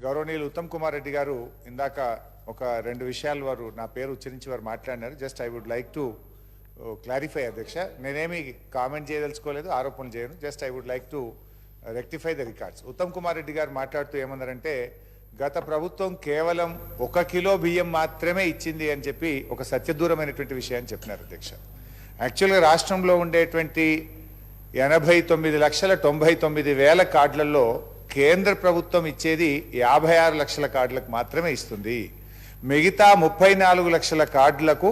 గౌరవనీయులు ఉత్తమ్ కుమార్ రెడ్డి గారు ఇందాక ఒక రెండు విషయాలు వారు నా పేరు ఉచ్చరించి వారు మాట్లాడినారు. Just I would like to clarify అధ్యక్ష. నేనేమి కామెంట్ చేయదలుచుకోలేదు, ఆరోపణలు చేయను. Just I would like to rectify the records. Uttam Kumar Reddy గారు మాట్లాడుతూ ఏమన్నారంటే గత ప్రభుత్వం కేవలం 1 కిలో బియ్యం మాత్రమే ఇచ్చింది అని చెప్పి ఒక సత్యదూరమైనటువంటి విషయాన్ని చెప్పినారు అధ్యక్ష. యాక్చువల్గా రాష్ట్రంలో ఉండేటువంటి 89,99,000 కార్డులలో కేంద్ర ప్రభుత్వం ఇచ్చేది 56 లక్షల కార్డులకు మాత్రమే ఇస్తుంది. మిగతా 34 లక్షల కార్డులకు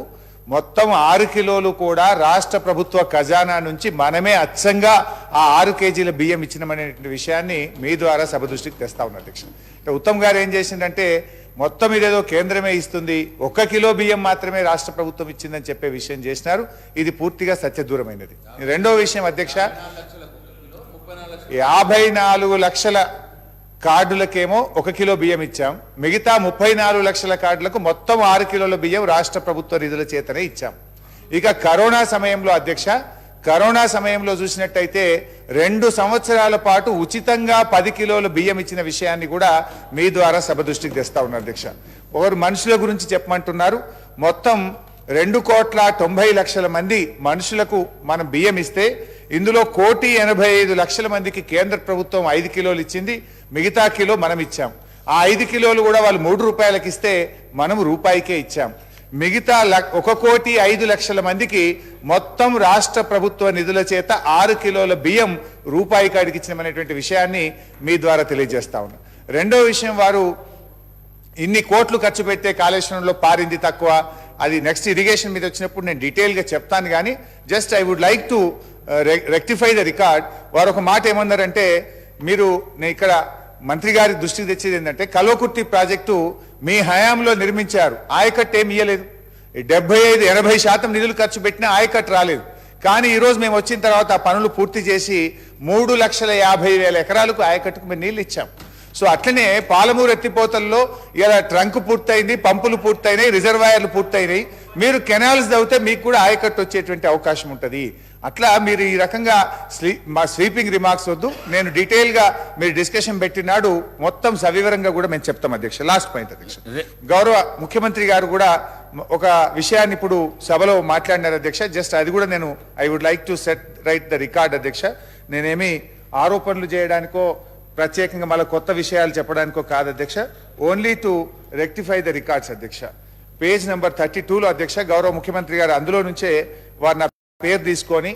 మొత్తం 6 కిలోలు కూడా రాష్ట్ర ప్రభుత్వ ఖజానా నుంచి మనమే అచ్చంగా ఆ 6 కేజీల బియ్యం ఇచ్చినమనేటువంటి విషయాన్ని మీ ద్వారా సభ దృష్టికి తెస్తా ఉన్నారు అధ్యక్ష. ఉత్తమ్ గారు ఏం చేసిందంటే మొత్తం ఇదేదో కేంద్రమే ఇస్తుంది, 1 కిలో బియ్యం మాత్రమే రాష్ట్ర ప్రభుత్వం ఇచ్చిందని చెప్పే విషయం చేసినారు. ఇది పూర్తిగా సత్యదూరమైనది. రెండో విషయం అధ్యక్ష, 54 లక్షల కార్డులకేమో 1 కిలో బియ్యం ఇచ్చాం, మిగతా 34 లక్షల కార్డులకు మొత్తం 6 కిలోల బియ్యం రాష్ట్ర ప్రభుత్వ నిధుల చేతనే ఇచ్చాం. ఇక కరోనా సమయంలో అధ్యక్ష, కరోనా సమయంలో చూసినట్టయితే 2 సంవత్సరాల పాటు ఉచితంగా 10 కిలోల బియ్యం ఇచ్చిన విషయాన్ని కూడా మీ ద్వారా సభ దృష్టికి తెస్తా ఉన్నారు అధ్యక్ష. ఒకరు మనుషుల గురించి చెప్పమంటున్నారు. మొత్తం 2,90,00,000 మంది మనుషులకు మనం బియ్యం ఇస్తే ఇందులో 1,85,00,000 మందికి కేంద్ర ప్రభుత్వం 5 కిలోలు ఇచ్చింది, మిగతా కిలో మనం ఇచ్చాం. ఆ 5 కిలోలు కూడా వాళ్ళు 3 రూపాయలకి ఇస్తే మనం రూపాయికే ఇచ్చాం. మిగతా 1,05,00,000 మందికి మొత్తం రాష్ట్ర ప్రభుత్వ నిధుల చేత 6 కిలోల బియ్యం రూపాయి కాడికి ఇచ్చినటువంటి విషయాన్ని మీ ద్వారా తెలియజేస్తా ఉన్నా. రెండో విషయం, వారు ఇన్ని కోట్లు ఖర్చు పెడితే కాళేశ్వరంలో పారింది తక్కువ, అది నెక్స్ట్ ఇరిగేషన్ మీద వచ్చినప్పుడు నేను డీటెయిల్గా చెప్తాను. కానీ just I would like to rectify the record. వారు ఒక మాట ఏమన్నారంటే, మీరు నేను ఇక్కడ మంత్రి గారి దృష్టికి తెచ్చేది ఏంటంటే కల్వకుర్తి ప్రాజెక్టు మీ హయాంలో నిర్మించారు, ఆయకట్టు ఏమి ఇయ్యలేదు. 75-80% నిధులు ఖర్చు పెట్టినా ఆయకట్టు రాలేదు. కానీ ఈరోజు మేము వచ్చిన తర్వాత ఆ పనులు పూర్తి చేసి 3,50,000 ఎకరాలకు ఆయకట్టుకు మేము నీళ్ళు ఇచ్చాం. సో అట్లనే పాలమూరు ఎత్తిపోతల్లో ఇలా ట్రంక్ పూర్తయింది, పంపులు పూర్తయినాయి, రిజర్వాయర్లు పూర్తయినాయి. మీరు కెనాల్స్ తవ్వితే మీకు కూడా ఆయకట్టు వచ్చేటువంటి అవకాశం ఉంటుంది. అట్లా మీరు ఈ రకంగా మా స్వీపింగ్ రిమార్క్స్ వద్దు, నేను డీటెయిల్గా మీరు డిస్కషన్ పెట్టినాడు మొత్తం సవివరంగా కూడా మేము చెప్తాం అధ్యక్ష. లాస్ట్ పాయింట్ అధ్యక్ష, గౌరవ ముఖ్యమంత్రి గారు కూడా ఒక విషయాన్ని ఇప్పుడు సభలో మాట్లాడినారు అధ్యక్ష. జస్ట్ అది కూడా నేను I would like to set right the record అధ్యక్ష. నేనేమి ఆరోపణలు చేయడానికో ప్రత్యేకంగా మళ్ళీ కొత్త విషయాలు చెప్పడానికో కాదు అధ్యక్ష, only to rectify the records అధ్యక్ష. పేజ్ నెంబర్ 32లో అధ్యక్ష గౌరవ ముఖ్యమంత్రి గారు అందులో నుంచే వారు నా పేరు తీసుకొని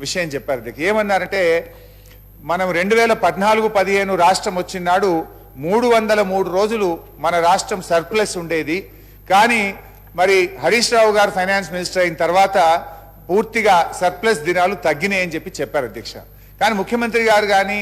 విషయం చెప్పారు అధ్యక్ష. ఏమన్నారంటే, మనం 2014-15 రాష్ట్రం వచ్చినాడు 303 రోజులు మన రాష్ట్రం సర్ప్లస్ ఉండేది. కానీ మరి హరీష్ రావు గారు ఫైనాన్స్ మినిస్టర్ అయిన తర్వాత పూర్తిగా సర్ప్లస్ దినాలు తగ్గినాయి అని చెప్పారు అధ్యక్ష. కానీ ముఖ్యమంత్రి గారు కానీ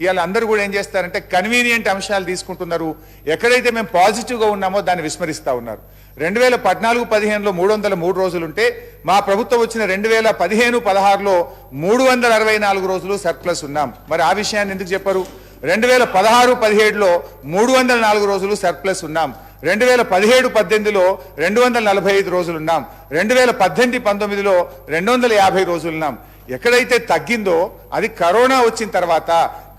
ఇవాళ అందరూ కూడా ఏం చేస్తారంటే కన్వీనియంట్ అంశాలు తీసుకుంటున్నారు. ఎక్కడైతే మేము పాజిటివ్గా ఉన్నామో దాన్ని విస్మరిస్తూ ఉన్నారు. 2014-15లో 303 రోజులుంటే మా ప్రభుత్వం వచ్చిన 2015-16లో 364 రోజులు సర్ప్లస్ ఉన్నాం. మరి ఆ విషయాన్ని ఎందుకు చెప్పారు? 2016-17లో 304 రోజులు సర్ప్లస్ ఉన్నాం. 2017-18లో 245 రోజులున్నాం. 2018-19లో 250 రోజులున్నాం. ఎక్కడైతే తగ్గిందో అది కరోనా వచ్చిన తర్వాత,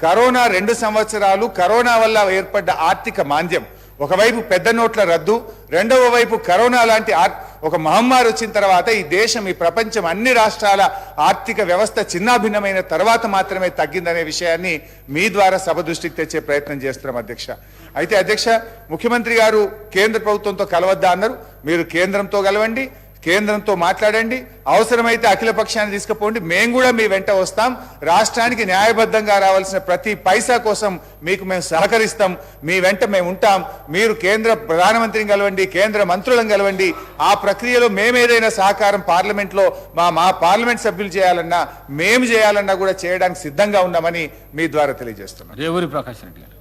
కరోనా 2 సంవత్సరాలు కరోనా వల్ల ఏర్పడ్డ ఆర్థిక మాంద్యం, ఒకవైపు పెద్ద నోట్ల రద్దు, రెండవ వైపు కరోనా లాంటి ఒక మహమ్మారి వచ్చిన తర్వాత ఈ దేశం, ఈ ప్రపంచం, అన్ని రాష్ట్రాల ఆర్థిక వ్యవస్థ చిన్నాభిన్నమైన తర్వాత మాత్రమే తగ్గిందనే విషయాన్ని మీ ద్వారా సభ దృష్టికి తెచ్చే ప్రయత్నం చేస్తున్నాం అధ్యక్ష. అయితే అధ్యక్ష, ముఖ్యమంత్రి గారు కేంద్ర ప్రభుత్వంతో కలవద్దా అన్నారు. మీరు కేంద్రంతో కలవండి, కేంద్రంతో మాట్లాడండి, అవసరమైతే అఖిల పక్షాన్ని తీసుకుపోండి, మేము కూడా మీ వెంట వస్తాం. రాష్ట్రానికి న్యాయబద్ధంగా రావాల్సిన ప్రతి పైసా కోసం మీకు మేము సహకరిస్తాం, మీ వెంట మేము ఉంటాం. మీరు కేంద్ర ప్రధానమంత్రిని కలవండి, కేంద్ర మంత్రులను కలవండి. ఆ ప్రక్రియలో మేమేదైనా సహకారం పార్లమెంట్లో మా పార్లమెంట్ సభ్యులు చేయాలన్నా, మేము చేయాలన్నా కూడా చేయడానికి సిద్ధంగా ఉన్నామని మీ ద్వారా తెలియజేస్తున్నాం. రేవూరి ప్రకాష్ రెడ్డి గారు.